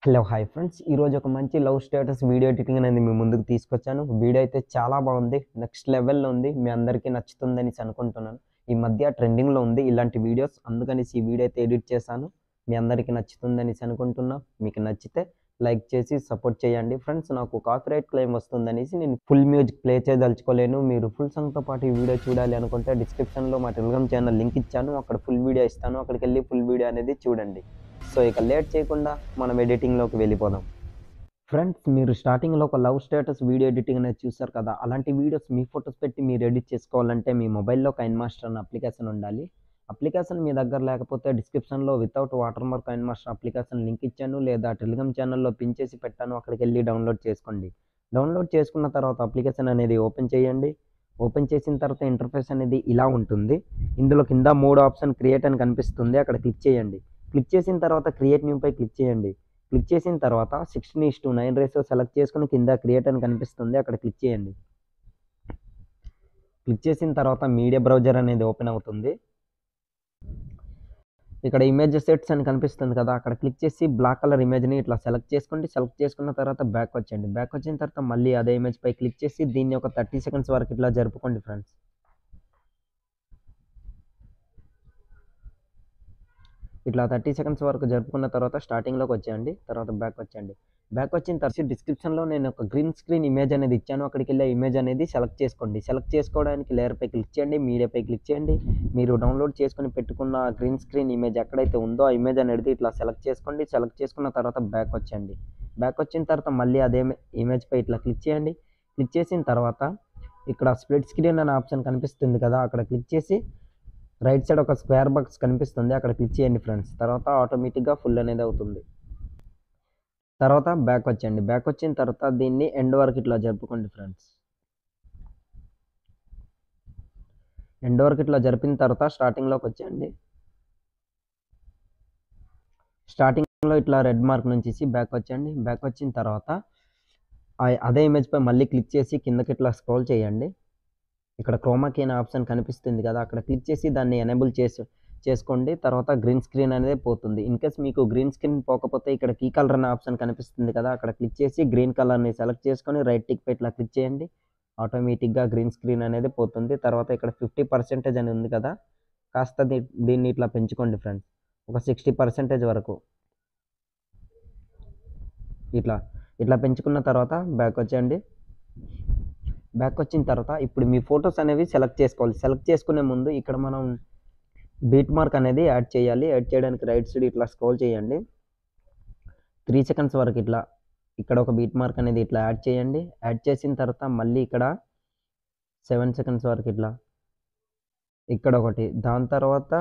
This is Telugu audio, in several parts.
Hello hi friends. ఈరోజు ఒక మంచి లవ్ స్టేటస్ వీడియో ఎడిటింగ్ అనేది మీ ముందుకు తీసుకొచ్చాను. వీడియో అయితే చాలా బాగుంది. నెక్స్ట్ లెవెల్‌లో ఉంది. మీ అందరికీ నచ్చుతుందనేసి అనుకుంటున్నాను. ఈ మధ్య ట్రెండింగ్‌లో ఉంది ఇలాంటి వీడియోస్. అందుకనేసి ఈ వీడియో అయితే ఎడిట్ చేశాను. మీ అందరికీ నచ్చుతుందనేసి అనుకుంటున్నా. మీకు నచ్చితే లైక్ చేసి సపోర్ట్ చేయండి. ఫ్రెండ్స్, నాకు కాపీరైట్ క్లెయిమ్ వస్తుందనేసి నేను ఫుల్ మ్యూజిక్ ప్లే చేయదలుచుకోలేను. మీరు ఫుల్ సాంగ్‌తో పాటు ఈ వీడియో చూడాలి అనుకుంటే డిస్క్రిప్షన్‌లో మా టెలిగ్రామ్ ఛానల్ లింక్ ఇచ్చాను. అక్కడ ఫుల్ వీడియో ఇస్తాను. అక్కడికెళ్ళి ఫుల్ వీడియో అనేది చూడండి. సో ఇక లేట్ చేయకుండా మనం ఎడిటింగ్‌లోకి వెళ్ళిపోదాం. ఫ్రెండ్స్, మీరు స్టార్టింగ్‌లో ఒక లవ్ స్టేటస్ వీడియో ఎడిటింగ్ అనేది చూసారు కదా! అలాంటి వీడియోస్ మీ ఫోటోస్ పెట్టి మీరు ఎడిట్ చేసుకోవాలంటే మీ మొబైల్‌లో కైన్‌మాస్టర్ అనే అప్లికేషన్ ఉండాలి. అప్లికేషన్ మీ దగ్గర లేకపోతే డిస్క్రిప్షన్‌లో వితౌట్ వాటర్‌మార్క్ కైన్‌మాస్టర్ అప్లికేషన్ లింక్ ఇచ్చాను, లేదా టెలిగ్రామ్ ఛానల్‌లో పిన్ చేసి పెట్టాను. అక్కడికెళ్ళి డౌన్‌లోడ్ చేసుకోండి. డౌన్‌లోడ్ చేసుకున్న తర్వాత అప్లికేషన్ అనేది ఓపెన్ చేయండి. ఓపెన్ చేసిన తర్వాత ఇంటర్ఫేస్ అనేది ఇలా ఉంటుంది. ఇందులో కింద 3 ఆప్షన్ క్రియేట్ అని కనిపిస్తుంది. అక్కడ క్లిక్ చేయండి. క్లిక్ చేసిన తర్వాత క్రియేట్ న్యూపై క్లిక్ చేయండి. క్లిక్ చేసిన తర్వాత 16:9 రేషియో సెలెక్ట్ చేసుకొని కింద క్రియేట్ అని కనిపిస్తుంది. అక్కడ క్లిక్ చేయండి. క్లిక్ చేసిన తర్వాత మీడియా బ్రౌజర్ అనేది ఓపెన్ అవుతుంది. ఇక్కడ ఇమేజ్ సెట్స్ అని కనిపిస్తుంది కదా! అక్కడ క్లిక్ చేసి బ్లాక్ కలర్ ఇమేజ్‌ని ఇట్లా సెలెక్ట్ చేసుకోండి. సెలెక్ట్ చేసుకున్న తర్వాత బ్యాక్ వచ్చేయండి. బ్యాక్ వచ్చిన తర్వాత మళ్ళీ అదే ఇమేజ్ పై క్లిక్ చేసి దీన్ని ఒక 30 సెకండ్స్ వరకు ఇట్లా జరుపుకోండి ఫ్రెండ్స్. ఇట్లా 30 సెకండ్స్ వరకు జరుపుకున్న తర్వాత స్టార్టింగ్‌లోకి వచ్చేయండి. తర్వాత బ్యాక్ వచ్చేయండి. బ్యాక్ వచ్చిన తర్వాత డిస్క్రిప్షన్‌లో నేను ఒక గ్రీన్ స్క్రీన్ ఇమేజ్ అనేది ఇచ్చాను. అక్కడికెళ్ళి ఆ ఇమేజ్ అనేది సెలెక్ట్ చేసుకోండి. సెలెక్ట్ చేసుకోవడానికి లేయర్‌పై క్లిక్ చేయండి. మీడియాపై క్లిక్ చేయండి. మీరు డౌన్‌లోడ్ చేసుకొని పెట్టుకున్న గ్రీన్ స్క్రీన్ ఇమేజ్ ఎక్కడైతే ఉందో ఆ ఇమేజ్ అనేది ఇట్లా సెలెక్ట్ చేసుకోండి. సెలెక్ట్ చేసుకున్న తర్వాత బ్యాక్ వచ్చేయండి. బ్యాక్ వచ్చిన తర్వాత మళ్ళీ అదే ఇమేజ్‌పై ఇట్లా క్లిక్ చేయండి. క్లిక్ చేసిన తర్వాత ఇక్కడ స్ప్లిట్ స్క్రీన్ అనే ఆప్షన్ కనిపిస్తుంది కదా! అక్కడ క్లిక్ చేసి రైట్ సైడ్ ఒక స్క్వేర్ బాక్స్ కనిపిస్తుంది. అక్కడ క్లిక్ చేయండి ఫ్రెండ్స్. తర్వాత ఆటోమేటిక్‌గా ఫుల్ అనేది అవుతుంది. తర్వాత బ్యాక్ వచ్చేయండి. బ్యాక్ వచ్చిన తర్వాత దీన్ని ఎండ్ వరకు ఇట్లా జరుపుకోండి ఫ్రెండ్స్. ఎండ్ వరకు ఇట్లా జరిపిన తర్వాత స్టార్టింగ్‌లోకి వచ్చేయండి. స్టార్టింగ్‌లో ఇట్లా రెడ్ మార్క్ నుంచేసి బ్యాక్ వచ్చేయండి. బ్యాక్ వచ్చిన తర్వాత అదే ఇమేజ్‌పై మళ్ళీ క్లిక్ చేసి కిందకి ఇట్లా స్క్రోల్ చేయండి. ఇక్కడ క్రోమా కీ అనే ఆప్షన్ కనిపిస్తుంది కదా! అక్కడ క్లిక్ చేసి దాన్ని ఎనేబుల్ చేసుకోండి. తర్వాత గ్రీన్ స్క్రీన్ అనేది పోతుంది. ఇన్‌కేస్ మీకు గ్రీన్ స్క్రీన్ పోకపోతే ఇక్కడ కీ కలర్ అనే ఆప్షన్ కనిపిస్తుంది కదా! అక్కడ క్లిక్ చేసి గ్రీన్ కలర్‌ని సెలెక్ట్ చేసుకొని రైట్ టిక్‌పై ఇట్లా క్లిక్ చేయండి. ఆటోమేటిక్‌గా గ్రీన్ స్క్రీన్ అనేది పోతుంది. తర్వాత ఇక్కడ 50% అని ఉంది కదా! కాస్త దీన్ని ఇట్లా పెంచుకోండి ఫ్రెండ్స్. ఒక 60% వరకు. ఇట్లా, ఇట్లా పెంచుకున్న తర్వాత బ్యాక్ వచ్చేయండి. బ్యాక్ వచ్చిన తర్వాత ఇప్పుడు మీ ఫోటోస్ అనేవి సెలెక్ట్ చేసుకోవాలి. సెలెక్ట్ చేసుకునే ముందు ఇక్కడ మనం బీట్ మార్క్ అనేది యాడ్ చేయాలి. యాడ్ చేయడానికి రైట్ సైడ్ ఇట్లా స్క్రోల్ చేయండి. 3 సెకండ్స్ వరకు ఇట్లా ఇక్కడ ఒక బీట్ మార్క్ అనేది ఇట్లా యాడ్ చేయండి. యాడ్ చేసిన తర్వాత మళ్ళీ ఇక్కడ 7 సెకండ్స్ వరకు ఇట్లా ఇక్కడ ఒకటి, దాని తర్వాత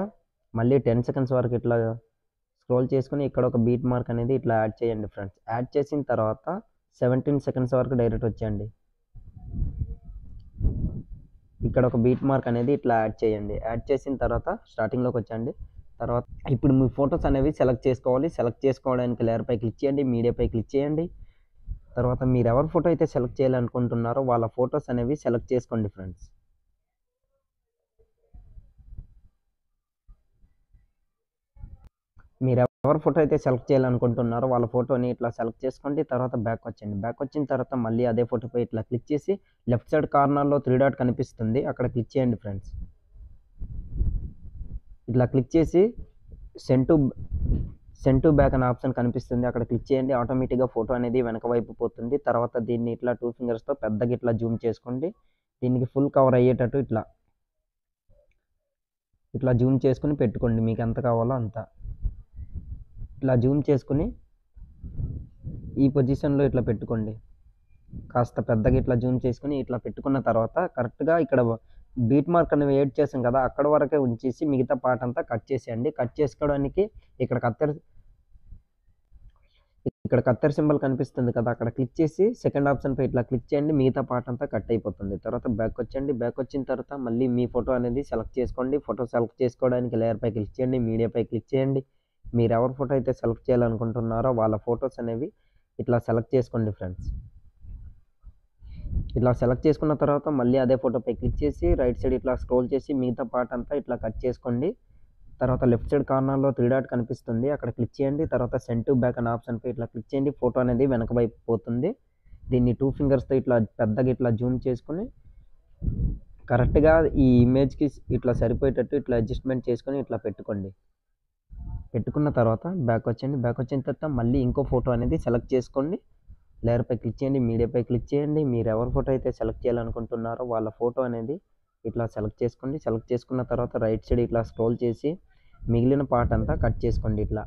మళ్ళీ 10 సెకండ్స్ వరకు ఇట్లా స్క్రోల్ చేసుకొని ఇక్కడ ఒక బీట్ మార్క్ అనేది ఇట్లా యాడ్ చేయండి ఫ్రెండ్స్. యాడ్ చేసిన తర్వాత 17 సెకండ్స్ వరకు డైరెక్ట్ వచ్చేయండి. ఇక్కడ ఒక బీట్ మార్క్ అనేది ఇట్లా యాడ్ చేయండి. యాడ్ చేసిన తర్వాత స్టార్టింగ్‌లోకి వచ్చేయండి. తర్వాత ఇప్పుడు మీ ఫోటోస్ అనేవి సెలెక్ట్ చేసుకోవాలి. సెలెక్ట్ చేసుకోవడానికి లేయర్‌పై క్లిక్ చేయండి. మీడియాపై క్లిక్ చేయండి. తర్వాత మీరు ఎవరి ఫోటో అయితే సెలెక్ట్ చేయాలనుకుంటున్నారో వాళ్ళ ఫోటోస్ అనేవి సెలెక్ట్ చేసుకోండి ఫ్రెండ్స్. మీరు ఎవరి ఫోటో అయితే సెలెక్ట్ చేయాలనుకుంటున్నారో వాళ్ళ ఫోటోని ఇట్లా సెలెక్ట్ చేసుకోండి. తర్వాత బ్యాక్ వచ్చేయండి. బ్యాక్ వచ్చిన తర్వాత మళ్ళీ అదే ఫోటోపై ఇట్లా క్లిక్ చేసి లెఫ్ట్ సైడ్ కార్నర్‌లో 3 డాట్ కనిపిస్తుంది. అక్కడ క్లిక్ చేయండి ఫ్రెండ్స్. ఇట్లా క్లిక్ చేసి send to send to back అనే ఆప్షన్ కనిపిస్తుంది. అక్కడ క్లిక్ చేయండి. ఆటోమేటిక్‌గా ఫోటో అనేది వెనక వైపు పోతుంది. తర్వాత దీన్ని ఇట్లా 2 ఫింగర్స్‌తో పెద్దగా ఇట్లా జూమ్ చేసుకోండి. దీనికి ఫుల్ కవర్ అయ్యేటట్టు ఇట్లా, ఇట్లా జూమ్ చేసుకొని పెట్టుకోండి. మీకు ఎంత కావాలో అంత. ఇట్లా జూమ్ చేసుకొని ఈ పొజిషన్‌లో ఇట్లా పెట్టుకోండి. కాస్త పెద్దగా ఇట్లా జూమ్ చేసుకొని ఇట్లా పెట్టుకున్న తర్వాత కరెక్ట్‌గా ఇక్కడ బీట్ మార్క్ అనేవి యాడ్ చేసాం కదా! అక్కడ వరకే ఉంచేసి మిగతా పార్ట్ అంతా కట్ చేసేయండి. కట్ చేసుకోవడానికి ఇక్కడ కత్తెర సింబల్ కనిపిస్తుంది కదా! అక్కడ క్లిక్ చేసి సెకండ్ ఆప్షన్‌పై ఇట్లా క్లిక్ చేయండి. మిగతా పార్ట్ అంతా కట్ అయిపోతుంది. తర్వాత బ్యాక్ వచ్చేయండి. బ్యాక్ వచ్చిన తర్వాత మళ్ళీ మీ ఫోటో అనేది సెలెక్ట్ చేసుకోండి. ఫోటో సెలెక్ట్ చేసుకోవడానికి లేయర్‌పై క్లిక్ చేయండి. మీడియాపై క్లిక్ చేయండి. మీరు ఎవరి ఫోటో అయితే సెలెక్ట్ చేయాలనుకుంటున్నారో వాళ్ళ ఫోటోస్ అనేవి ఇట్లా సెలెక్ట్ చేసుకోండి ఫ్రెండ్స్. ఇట్లా సెలెక్ట్ చేసుకున్న తర్వాత మళ్ళీ అదే ఫోటోపై క్లిక్ చేసి రైట్ సైడ్ ఇట్లా స్క్రోల్ చేసి మిగతా పార్ట్ అంతా ఇట్లా కట్ చేసుకోండి. తర్వాత లెఫ్ట్ సైడ్ కార్నర్లో 3 డాట్ కనిపిస్తుంది, అక్కడ క్లిక్ చేయండి. తర్వాత సెండ్ టు బ్యాక్ అనే ఆప్షన్పై ఇట్లా క్లిక్ చేయండి. ఫోటో అనేది వెనక వైపు పోతుంది. దీన్ని 2 ఫింగర్స్తో ఇట్లా పెద్దగా ఇట్లా జూమ్ చేసుకొని కరెక్ట్గా ఈ ఇమేజ్కి ఇట్లా సరిపోయేటట్టు ఇట్లా అడ్జస్ట్మెంట్ చేసుకొని ఇట్లా పెట్టుకోండి. పెట్టుకున్న తర్వాత బ్యాక్ వచ్చేయండి. బ్యాక్ వచ్చిన తర్వాత మళ్ళీ ఇంకో ఫోటో అనేది సెలెక్ట్ చేసుకోండి. లేయర్పై క్లిక్ చేయండి, మీడియాపై క్లిక్ చేయండి. మీరు ఎవరి ఫోటో అయితే సెలెక్ట్ చేయాలనుకుంటున్నారో వాళ్ళ ఫోటో అనేది ఇట్లా సెలెక్ట్ చేసుకోండి. సెలెక్ట్ చేసుకున్న తర్వాత రైట్ సైడ్ ఇట్లా స్క్రోల్ చేసి మిగిలిన పార్ట్ అంతా కట్ చేసుకోండి ఇట్లా.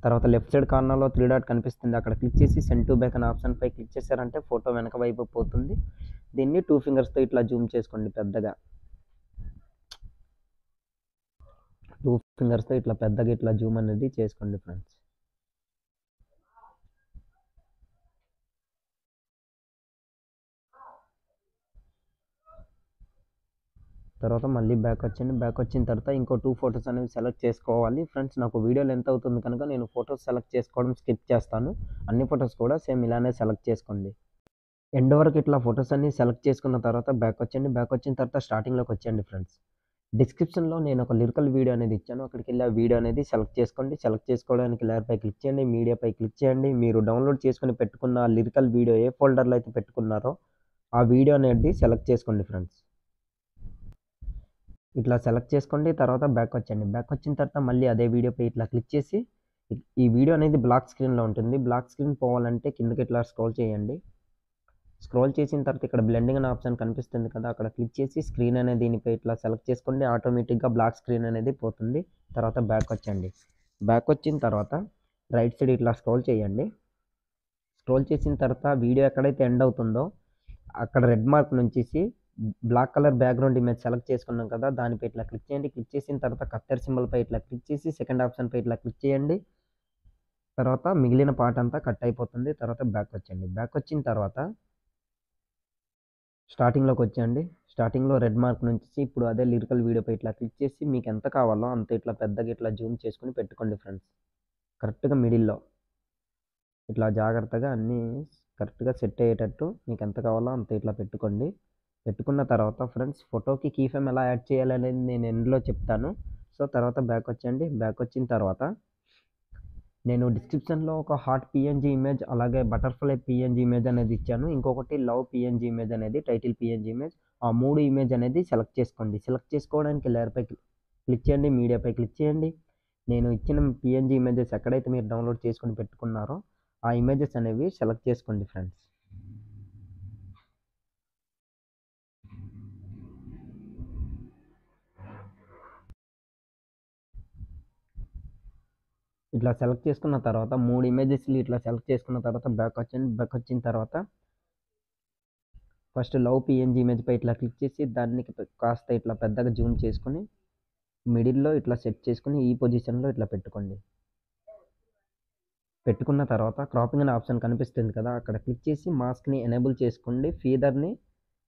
తర్వాత లెఫ్ట్ సైడ్ కార్నర్లో 3 డాట్ కనిపిస్తుంది, అక్కడ క్లిక్ చేసి సెండ్ టు బ్యాక్ అనే ఆప్షన్పై క్లిక్ చేశారంటే ఫోటో వెనక వైపు పోతుంది. దీన్ని 2 ఫింగర్స్తో ఇట్లా జూమ్ చేసుకోండి పెద్దగా. 2 ఫింగర్స్తో ఇట్లా పెద్దగా ఇట్లా జూమ్ అనేది చేసుకోండి ఫ్రెండ్స్. తర్వాత మళ్ళీ బ్యాక్ వచ్చండి. బ్యాక్ వచ్చిన తర్వాత ఇంకో 2 ఫొటోస్ అనేవి సెలెక్ట్ చేసుకోవాలి ఫ్రెండ్స్. నాకు వీడియో లెంత్ అవుతుంది కనుక నేను ఫొటోస్ సెలెక్ట్ చేసుకోవడం స్కిప్ చేస్తాను. అన్ని ఫొటోస్ కూడా సేమ్ ఇలానే సెలెక్ట్ చేసుకోండి. ఎండ్ వరకు ఇట్లా ఫొటోస్ అన్ని సెలెక్ట్ చేసుకున్న తర్వాత బ్యాక్ వచ్చండి. బ్యాక్ వచ్చిన తర్వాత స్టార్టింగ్లోకి వచ్చేయండి ఫ్రెండ్స్. డిస్క్రిప్షన్లో నేను ఒక లిరికల్ వీడియో అనేది ఇచ్చాను, అక్కడికి వెళ్ళి ఆ వీడియో అనేది సెలెక్ట్ చేసుకోండి. సెలెక్ట్ చేసుకోవడానికి లేయర్పై క్లిక్ చేయండి, మీడియాపై క్లిక్ చేయండి. మీరు డౌన్లోడ్ చేసుకుని పెట్టుకున్న లిరికల్ వీడియో ఏ ఫోల్డర్లో అయితే పెట్టుకున్నారో ఆ వీడియో అనేది సెలెక్ట్ చేసుకోండి ఫ్రెండ్స్. ఇట్లా సెలెక్ట్ చేసుకోండి. తర్వాత బ్యాక్ వచ్చండి. బ్యాక్ వచ్చిన తర్వాత మళ్ళీ అదే వీడియోపై ఇట్లా క్లిక్ చేసి ఈ వీడియో అనేది బ్లాక్ స్క్రీన్లో ఉంటుంది. బ్లాక్ స్క్రీన్ పోవాలంటే కిందకి ఇట్లా స్క్రోల్ చేయండి. స్క్రోల్ చేసిన తర్వాత ఇక్కడ బ్లెండింగ్ అనే ఆప్షన్ కనిపిస్తుంది కదా, అక్కడ క్లిక్ చేసి స్క్రీన్ అనే దీనిపై ఇట్లా సెలెక్ట్ చేసుకోండి. ఆటోమేటిక్గా బ్లాక్ స్క్రీన్ అనేది పోతుంది. తర్వాత బ్యాక్ వచ్చండి. బ్యాక్ వచ్చిన తర్వాత రైట్ సైడ్ ఇట్లా స్క్రోల్ చేయండి. స్క్రోల్ చేసిన తర్వాత వీడియో ఎక్కడైతే ఎండ్ అవుతుందో అక్కడ రెడ్ మార్క్ నుంచి black colour background image select చేసుకున్నాం కదా, దానిపై ఇట్లా క్లిక్ చేయండి. క్లిక్ చేసిన తర్వాత కత్తెర సింబల్పై ఇట్లా క్లిక్ చేసి సెకండ్ ఆప్షన్పై ఇట్లా క్లిక్ చేయండి. తర్వాత మిగిలిన పార్ట్ అంతా కట్ అయిపోతుంది. తర్వాత బ్యాక్ వచ్చండి. బ్యాక్ వచ్చిన తర్వాత స్టార్టింగ్లోకి వచ్చేయండి. స్టార్టింగ్లో రెడ్ మార్క్ నుంచి ఇప్పుడు అదే లిరికల్ వీడియోపై ఇట్లా క్లిక్ చేసి మీకు ఎంత కావాలో అంత ఇట్లా పెద్దగా ఇట్లా జూమ్ చేసుకుని పెట్టుకోండి ఫ్రెండ్స్. కరెక్ట్గా మిడిల్లో ఇట్లా జాగ్రత్తగా అన్నీ కరెక్ట్గా సెట్ అయ్యేటట్టు మీకు ఎంత కావాలో అంత ఇట్లా పెట్టుకోండి. పెట్టుకున్న తర్వాత ఫ్రెండ్స్ ఫోటోకి కీ ఫ్రేమ్ ఎలా యాడ్ చేయాలనేది నేను ఎండ్లో చెప్తాను. సో తర్వాత బ్యాక్ వచ్చేయండి. బ్యాక్ వచ్చిన తర్వాత నేను డిస్క్రిప్షన్లో ఒక హార్ట్ పిఎన్జీ ఇమేజ్ అలాగే బటర్ఫ్లై పిఎన్జీ ఇమేజ్ అనేది ఇచ్చాను. ఇంకొకటి లవ్ పిఎన్జీ ఇమేజ్ అనేది టైటిల్ పిఎన్జీ ఇమేజ్. ఆ 3 ఇమేజ్ అనేది సెలెక్ట్ చేసుకోండి. సెలెక్ట్ చేసుకోవడానికి లేయర్పై క్లిక్ చేయండి, మీడియాపై క్లిక్ చేయండి. నేను ఇచ్చిన పిఎన్జీ ఇమేజెస్ ఎక్కడైతే మీరు డౌన్లోడ్ చేసుకొని పెట్టుకున్నారో ఆ ఇమేజెస్ అనేవి సెలెక్ట్ చేసుకోండి ఫ్రెండ్స్. ఇట్లా సెలెక్ట్ చేసుకున్న తర్వాత 3 ఇమేజెస్లు ఇట్లా సెలెక్ట్ చేసుకున్న తర్వాత బ్యాక్ వచ్చండి. బ్యాక్ వచ్చిన తర్వాత ఫస్ట్ లవ్ పిఎన్జీ ఇమేజ్పై ఇట్లా క్లిక్ చేసి దాన్ని కాస్త ఇట్లా పెద్దగా జూమ్ చేసుకొని మిడిల్లో ఇట్లా సెట్ చేసుకుని ఈ పొజిషన్లో ఇట్లా పెట్టుకోండి. పెట్టుకున్న తర్వాత క్రాపింగ్ అనే ఆప్షన్ కనిపిస్తుంది కదా, అక్కడ క్లిక్ చేసి మాస్క్ని ఎనేబుల్ చేసుకోండి. ఫీదర్ని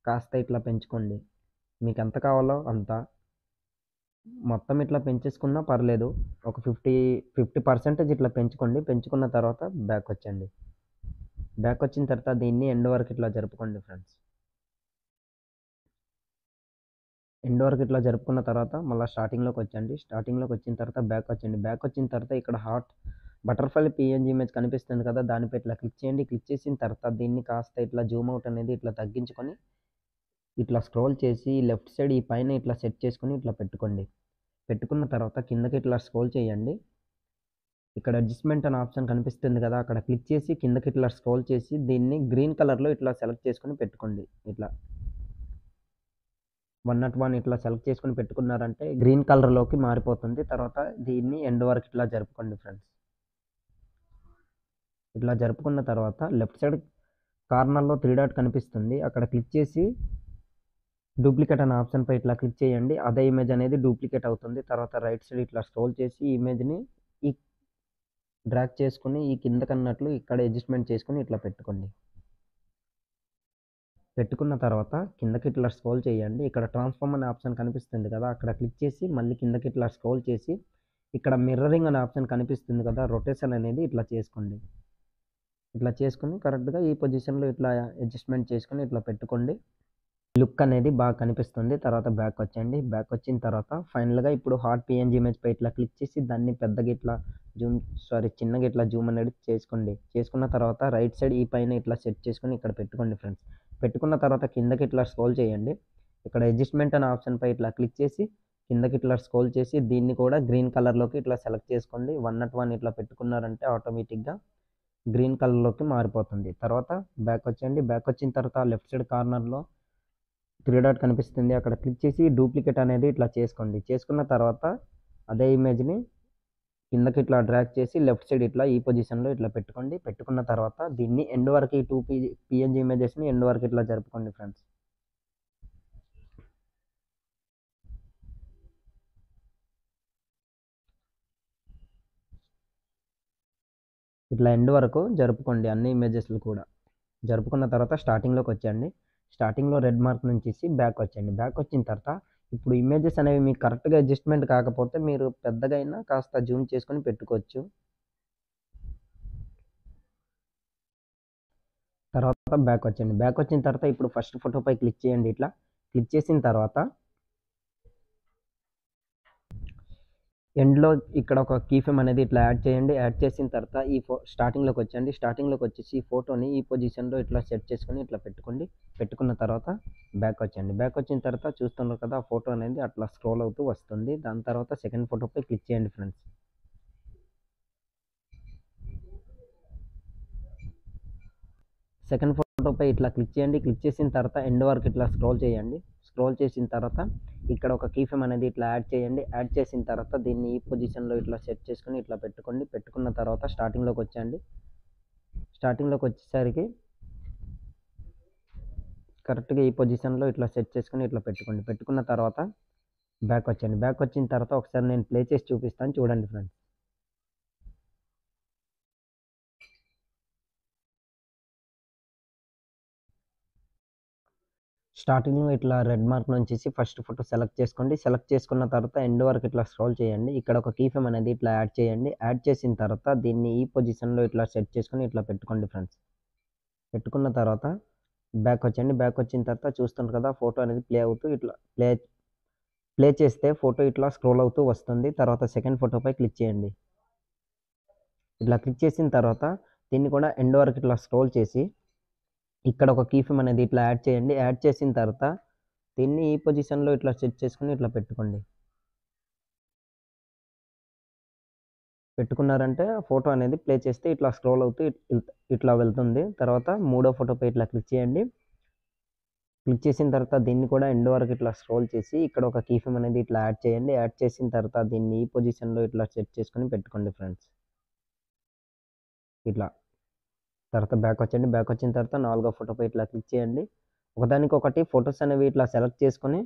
కాస్త ఇట్లా పెంచుకోండి, మీకు ఎంత కావాలో అంత. మొత్తం ఇట్లా పెంచేసుకున్నా పర్లేదు, ఒక 50% ఇట్లా పెంచుకోండి. పెంచుకున్న తర్వాత బ్యాక్ వచ్చండి. బ్యాక్ వచ్చిన తర్వాత దీన్ని ఎండ్ వరకు ఇట్లా జరుపుకోండి ఫ్రెండ్స్. ఎండ్ వరకు ఇట్లా జరుపుకున్న తర్వాత మళ్ళీ స్టార్టింగ్లోకి వచ్చండి. స్టార్టింగ్లోకి వచ్చిన తర్వాత బ్యాక్ వచ్చండి. బ్యాక్ వచ్చిన తర్వాత ఇక్కడ హార్ట్ బటర్ఫ్లై పిఎన్జీ ఇమేజ్ కనిపిస్తుంది కదా, దానిపై ఇట్లా క్లిక్ చేయండి. క్లిక్ చేసిన తర్వాత దీన్ని కాస్త ఇట్లా జూమ్ అవుట్ అనేది ఇట్లా తగ్గించుకొని ఇట్లా స్క్రోల్ చేసి లెఫ్ట్ సైడ్ ఈ పైన ఇట్లా సెట్ చేసుకొని ఇట్లా పెట్టుకోండి. పెట్టుకున్న తర్వాత కిందకి ఇట్లా స్క్రోల్ చేయండి. ఇక్కడ అడ్జస్ట్మెంట్ అనే ఆప్షన్ కనిపిస్తుంది కదా, అక్కడ క్లిక్ చేసి కిందకి ఇట్లా స్క్రోల్ చేసి దీన్ని గ్రీన్ కలర్లో ఇట్లా సెలెక్ట్ చేసుకొని పెట్టుకోండి. ఇట్లా 101 ఇట్లా సెలెక్ట్ చేసుకొని పెట్టుకున్నారంటే గ్రీన్ కలర్లోకి మారిపోతుంది. తర్వాత దీన్ని ఎండ్ వరకు ఇట్లా జరుపుకోండి ఫ్రెండ్స్. ఇట్లా జరుపుకున్న తర్వాత లెఫ్ట్ సైడ్ కార్నర్లో 3 డాట్ కనిపిస్తుంది, అక్కడ క్లిక్ చేసి డూప్లికేట్ అనే ఆప్షన్పై ఇట్లా క్లిక్ చేయండి. అదే ఇమేజ్ అనేది డూప్లికేట్ అవుతుంది. తర్వాత రైట్ సైడ్ ఇట్లా స్క్రోల్ చేసి ఈ ఇమేజ్ని ఈ డ్రాగ్ చేసుకుని ఈ కిందకన్నట్లు ఇక్కడ అడ్జస్ట్మెంట్ చేసుకుని ఇట్లా పెట్టుకోండి. పెట్టుకున్న తర్వాత కిందకి ఇట్లా స్క్రోల్ చేయండి. ఇక్కడ ట్రాన్స్ఫార్మ్ అనే ఆప్షన్ కనిపిస్తుంది కదా, అక్కడ క్లిక్ చేసి మళ్ళీ కిందకి ఇట్లా స్క్రోల్ చేసి ఇక్కడ మిర్రరింగ్ అనే ఆప్షన్ కనిపిస్తుంది కదా, రొటేషన్ అనేది ఇట్లా చేసుకోండి. ఇట్లా చేసుకుని కరెక్ట్గా ఈ పొజిషన్లో ఇట్లా అడ్జస్ట్మెంట్ చేసుకొని ఇట్లా పెట్టుకోండి. లుక్ అనేది బాగా కనిపిస్తుంది. తర్వాత బ్యాక్ వచ్చేయండి. బ్యాక్ వచ్చిన తర్వాత ఫైనల్‌గా ఇప్పుడు హాట్ పీఎన్‌జీ ఇమేజ్‌పై ఇట్లా క్లిక్ చేసి దాన్ని పెద్దగా ఇట్లా చిన్నగా ఇట్లా జూమ్ అనేది చేసుకోండి. చేసుకున్న తర్వాత రైట్ సైడ్ ఈ పైన ఇట్లా సెట్ చేసుకొని ఇక్కడ పెట్టుకోండి ఫ్రెండ్స్. పెట్టుకున్న తర్వాత కిందకి ఇట్లా స్క్రోల్ చేయండి. ఇక్కడ అడ్జస్ట్‌మెంట్ అనే ఆప్షన్‌పై ఇట్లా క్లిక్ చేసి కిందకి ఇట్లా స్క్రోల్ చేసి దీన్ని కూడా గ్రీన్ కలర్‌లోకి ఇట్లా సెలెక్ట్ చేసుకోండి. 1:1 ఇట్లా పెట్టుకున్నారంటే ఆటోమేటిక్‌గా గ్రీన్ కలర్‌లోకి మారిపోతుంది. తర్వాత బ్యాక్ వచ్చేయండి. బ్యాక్ వచ్చిన తర్వాత లెఫ్ట్ సైడ్ కార్నర్‌లో 3 డాట్ కనిపిస్తుంది. అక్కడ క్లిక్ చేసి డూప్లికేట్ అనేది ఇట్లా చేసుకోండి. చేసుకున్న తర్వాత అదే ఇమేజ్‌ని కిందకి ఇట్లా డ్రాగ్ చేసి లెఫ్ట్ సైడ్ ఇట్లా ఈ పొజిషన్‌లో ఇట్లా పెట్టుకోండి. పెట్టుకున్న తర్వాత దీన్ని ఎండ్ వరకు ఈ 2 పీఎన్‌జీ ఇమేజెస్‌ని ఎండ్ వరకు ఇట్లా జరుపుకోండి ఫ్రెండ్స్. ఇట్లా ఎండ్ వరకు జరుపుకోండి అన్ని ఇమేజెస్‌లు కూడా. జరుపుకున్న తర్వాత స్టార్టింగ్‌లోకి వచ్చేయండి. స్టార్టింగ్‌లో రెడ్ మార్క్ నుంచి బ్యాక్ వచ్చేయండి. బ్యాక్ వచ్చిన తర్వాత ఇప్పుడు ఇమేజెస్ అనేవి మీకు కరెక్ట్‌గా అడ్జస్ట్‌మెంట్ కాకపోతే మీరు పెద్దగా అయినా కాస్త జూమ్ చేసుకొని పెట్టుకోవచ్చు. తర్వాత బ్యాక్ వచ్చేయండి. బ్యాక్ వచ్చిన తర్వాత ఇప్పుడు ఫస్ట్ ఫోటోపై క్లిక్ చేయండి ఇట్లా. క్లిక్ చేసిన తర్వాత ఎండ్‌లో ఇక్కడ ఒక కీ ఫ్రేమ్ అనేది ఇట్లా యాడ్ చేయండి. యాడ్ చేసిన తర్వాత ఈ స్టార్టింగ్‌లోకి వచ్చేయండి. స్టార్టింగ్‌లోకి వచ్చేసి ఈ ఫోటోని ఈ పొజిషన్‌లో ఇట్లా సెట్ చేసుకొని ఇట్లా పెట్టుకోండి. పెట్టుకున్న తర్వాత బ్యాక్ వచ్చేయండి. బ్యాక్ వచ్చిన తర్వాత చూస్తున్నారు కదా ఆ ఫోటో అనేది అట్లా స్క్రోల్ అవుతూ వస్తుంది. దాని తర్వాత సెకండ్ ఫోటోపై క్లిక్ చేయండి ఫ్రెండ్స్. సెకండ్ ఫోటోపై ఇట్లా క్లిక్ చేయండి. క్లిక్ చేసిన తర్వాత ఎండ్ వరకు ఇట్లా స్క్రోల్ చేయండి. స్క్రోల్ చేసిన తర్వాత ఇక్కడ ఒక కీ ఫ్రేమ్ అనేది ఇట్లా యాడ్ చేయండి. యాడ్ చేసిన తర్వాత దీన్ని ఈ పొజిషన్‌లో ఇట్లా సెట్ చేసుకొని ఇట్లా పెట్టుకోండి. పెట్టుకున్న తర్వాత స్టార్టింగ్‌లోకి వచ్చేయండి. స్టార్టింగ్‌లోకి వచ్చేసరికి కరెక్ట్‌గా ఈ పొజిషన్‌లో ఇట్లా సెట్ చేసుకొని ఇట్లా పెట్టుకోండి. పెట్టుకున్న తర్వాత బ్యాక్ వచ్చేయండి. బ్యాక్ వచ్చిన తర్వాత ఒకసారి నేను ప్లే చేసి చూపిస్తాను చూడండి ఫ్రెండ్స్. స్టార్టింగ్‌లో ఇట్లా రెడ్ మార్క్ నుంచేసి ఫస్ట్ ఫోటో సెలెక్ట్ చేసుకోండి. సెలెక్ట్ చేసుకున్న తర్వాత ఎండ్ వరకు ఇట్లా స్క్రోల్ చేయండి. ఇక్కడ ఒక కీ ఫ్రేమ్ అనేది ఇట్లా యాడ్ చేయండి. యాడ్ చేసిన తర్వాత దీన్ని ఈ పొజిషన్‌లో ఇట్లా సెట్ చేసుకొని ఇట్లా పెట్టుకోండి ఫ్రెండ్స్. పెట్టుకున్న తర్వాత బ్యాక్ వచ్చేయండి. బ్యాక్ వచ్చిన తర్వాత చూస్తున్నారు కదా ఫోటో అనేది ప్లే అవుతూ ఇట్లా ప్లే చేస్తే ఫోటో ఇట్లా స్క్రోల్ అవుతూ వస్తుంది. తర్వాత సెకండ్ ఫోటోపై క్లిక్ చేయండి. ఇట్లా క్లిక్ చేసిన తర్వాత దీన్ని కూడా ఎండ్ వరకు ఇట్లా స్క్రోల్ చేసి ఇక్కడ ఒక కీ ఫ్రేమ్ అనేది ఇట్లా యాడ్ చేయండి. యాడ్ చేసిన తర్వాత దీన్ని ఈ పొజిషన్‌లో ఇట్లా సెట్ చేసుకొని ఇట్లా పెట్టుకోండి. పెట్టుకున్నారంటే ఫోటో అనేది ప్లే చేస్తే ఇట్లా స్క్రోల్ అవుతూ ఇట్లా వెళ్తుంది. తర్వాత మూడో ఫోటోపై ఇట్లా క్లిక్ చేయండి. క్లిక్ చేసిన తర్వాత దీన్ని కూడా ఎండ్ వరకు ఇట్లా స్క్రోల్ చేసి ఇక్కడ ఒక కీ ఫ్రేమ్ అనేది ఇట్లా యాడ్ చేయండి. యాడ్ చేసిన తర్వాత దీన్ని ఈ పొజిషన్‌లో ఇట్లా సెట్ చేసుకొని పెట్టుకోండి ఫ్రెండ్స్. ఇట్లా. తర్వాత బ్యాక్ వచ్చేయండి. బ్యాక్ వచ్చిన తర్వాత నాలుగో ఫోటోపై ఇట్లా క్లిక్ చేయండి. ఒకదానికొకటి ఫోటోస్ అనేవి ఇట్లా సెలెక్ట్ చేసుకొని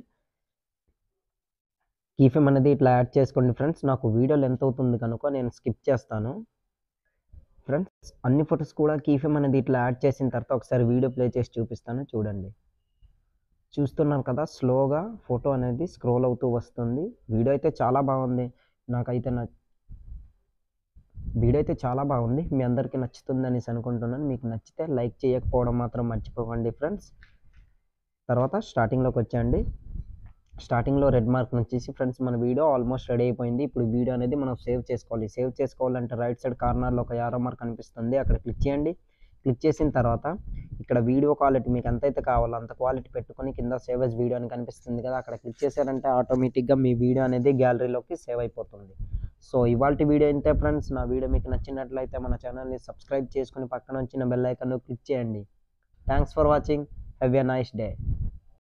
కీ ఫ్రేమ్ అనేది ఇట్లా యాడ్ చేసుకోండి ఫ్రెండ్స్. నాకు వీడియో లెంత్ అవుతుంది కనుక నేను స్కిప్ చేస్తాను. ఫ్రెండ్స్ అన్ని ఫోటోస్ కూడా కీ ఫ్రేమ్ అనేది ఇట్లా యాడ్ చేసిన తర్వాత ఒకసారి వీడియో ప్లే చేసి చూపిస్తాను చూడండి. చూస్తున్నారు కదా స్లోగా ఫోటో అనేది స్క్రోల్ అవుతూ వస్తుంది. వీడియో అయితే చాలా బాగుంది. నాకైతే వీడియో అయితే చాలా బాగుంది. మీ అందరికీ నచ్చుతుందనేసి అనుకుంటున్నాను. మీకు నచ్చితే లైక్ చేయకపోవడం మాత్రం మర్చిపోకండి ఫ్రెండ్స్. తర్వాత స్టార్టింగ్‌లోకి వచ్చేయండి. స్టార్టింగ్‌లో రెడ్ మార్క్ నుంచేసి ఫ్రెండ్స్ మన వీడియో ఆల్మోస్ట్ రెడీ అయిపోయింది. ఇప్పుడు వీడియో అనేది మనం సేవ్ చేసుకోవాలి. సేవ్ చేసుకోవాలంటే రైట్ సైడ్ కార్నర్‌లో ఒక యారో మార్క్ కనిపిస్తుంది. అక్కడ క్లిక్ చేయండి. క్లిక్ చేసిన తర్వాత ఇక్కడ వీడియో క్వాలిటీ మీకు ఎంతైతే కావాలో అంత క్వాలిటీ పెట్టుకొని కింద సేవ్ యాస్ వీడియో అని కనిపిస్తుంది కదా అక్కడ క్లిక్ చేశారంటే ఆటోమేటిక్‌గా మీ వీడియో అనేది గ్యాలరీలోకి సేవ్ అయిపోతుంది. సో ఇవాల్టి వీడియో ఇంతే ఫ్రెండ్స్. నా వీడియో మీకు నచ్చినట్లయితే మన ఛానల్‌ని సబ్స్క్రైబ్ చేసుకొని పక్కన వచ్చిన బెల్ ఐకాన్‌ను క్లిక్ చేయండి. Thanks for watching. Have a nice day.